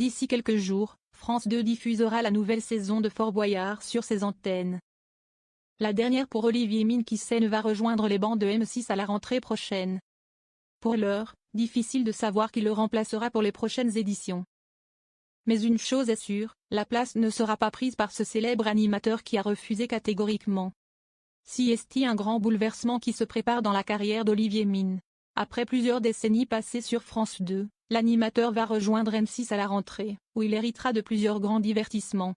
D'ici quelques jours, France 2 diffusera la nouvelle saison de Fort Boyard sur ses antennes. La dernière pour Olivier Mine qui va rejoindre les bancs de M6 à la rentrée prochaine. Pour l'heure, difficile de savoir qui le remplacera pour les prochaines éditions. Mais une chose est sûre, la place ne sera pas prise par ce célèbre animateur qui a refusé catégoriquement. Si est-il un grand bouleversement qui se prépare dans la carrière d'Olivier Mine. Après plusieurs décennies passées sur France 2, l'animateur va rejoindre M6 à la rentrée, où il héritera de plusieurs grands divertissements.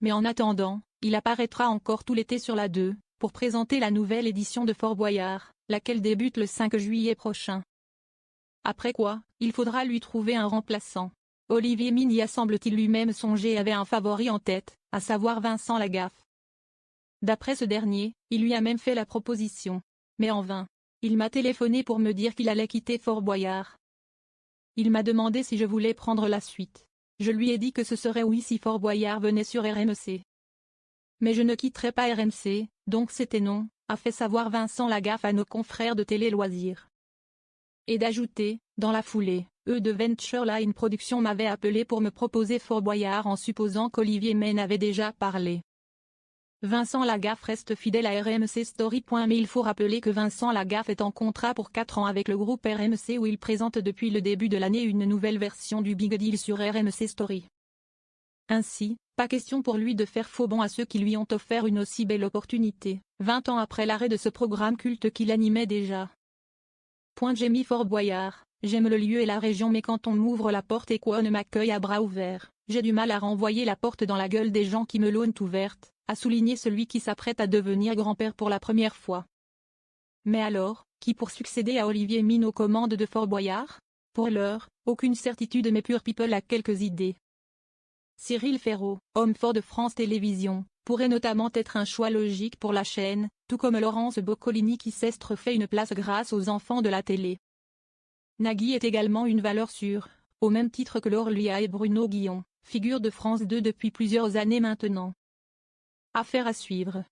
Mais en attendant, il apparaîtra encore tout l'été sur la 2, pour présenter la nouvelle édition de Fort Boyard, laquelle débute le 5 juillet prochain. Après quoi, il faudra lui trouver un remplaçant. Olivier Mine y a semble-t-il lui-même songé et avait un favori en tête, à savoir Vincent Lagaffe. D'après ce dernier, il lui a même fait la proposition. Mais en vain. Il m'a téléphoné pour me dire qu'il allait quitter Fort Boyard. Il m'a demandé si je voulais prendre la suite. Je lui ai dit que ce serait oui si Fort Boyard venait sur RMC. Mais je ne quitterai pas RMC, donc c'était non, a fait savoir Vincent Lagaffe à nos confrères de Télé Loisirs. Et d'ajouter, dans la foulée, de Venture Line Productions m'avait appelé pour me proposer Fort Boyard en supposant qu'Olivier Mine avait déjà parlé. Vincent Lagaffe reste fidèle à RMC Story. Mais il faut rappeler que Vincent Lagaffe est en contrat pour 4 ans avec le groupe RMC où il présente depuis le début de l'année une nouvelle version du Big Deal sur RMC Story. Ainsi, pas question pour lui de faire faux bond à ceux qui lui ont offert une aussi belle opportunité, 20 ans après l'arrêt de ce programme culte qu'il animait déjà. J'ai mis Fort Boyard, j'aime le lieu et la région mais quand on m'ouvre la porte et qu'on m'accueille à bras ouverts, j'ai du mal à renvoyer la porte dans la gueule des gens qui me l'ont ouverte, a souligné celui qui s'apprête à devenir grand-père pour la première fois. Mais alors, qui pour succéder à Olivier Mine aux commandes de Fort Boyard? Pour l'heure, aucune certitude mais Pure People a quelques idées. Cyril Ferraud, homme fort de France Télévisions, pourrait notamment être un choix logique pour la chaîne, tout comme Laurence Boccolini qui s'est fait une place grâce aux enfants de la télé. Nagui est également une valeur sûre, au même titre que Laure Lia et Bruno Guillon, figure de France 2 depuis plusieurs années maintenant. Affaire à suivre.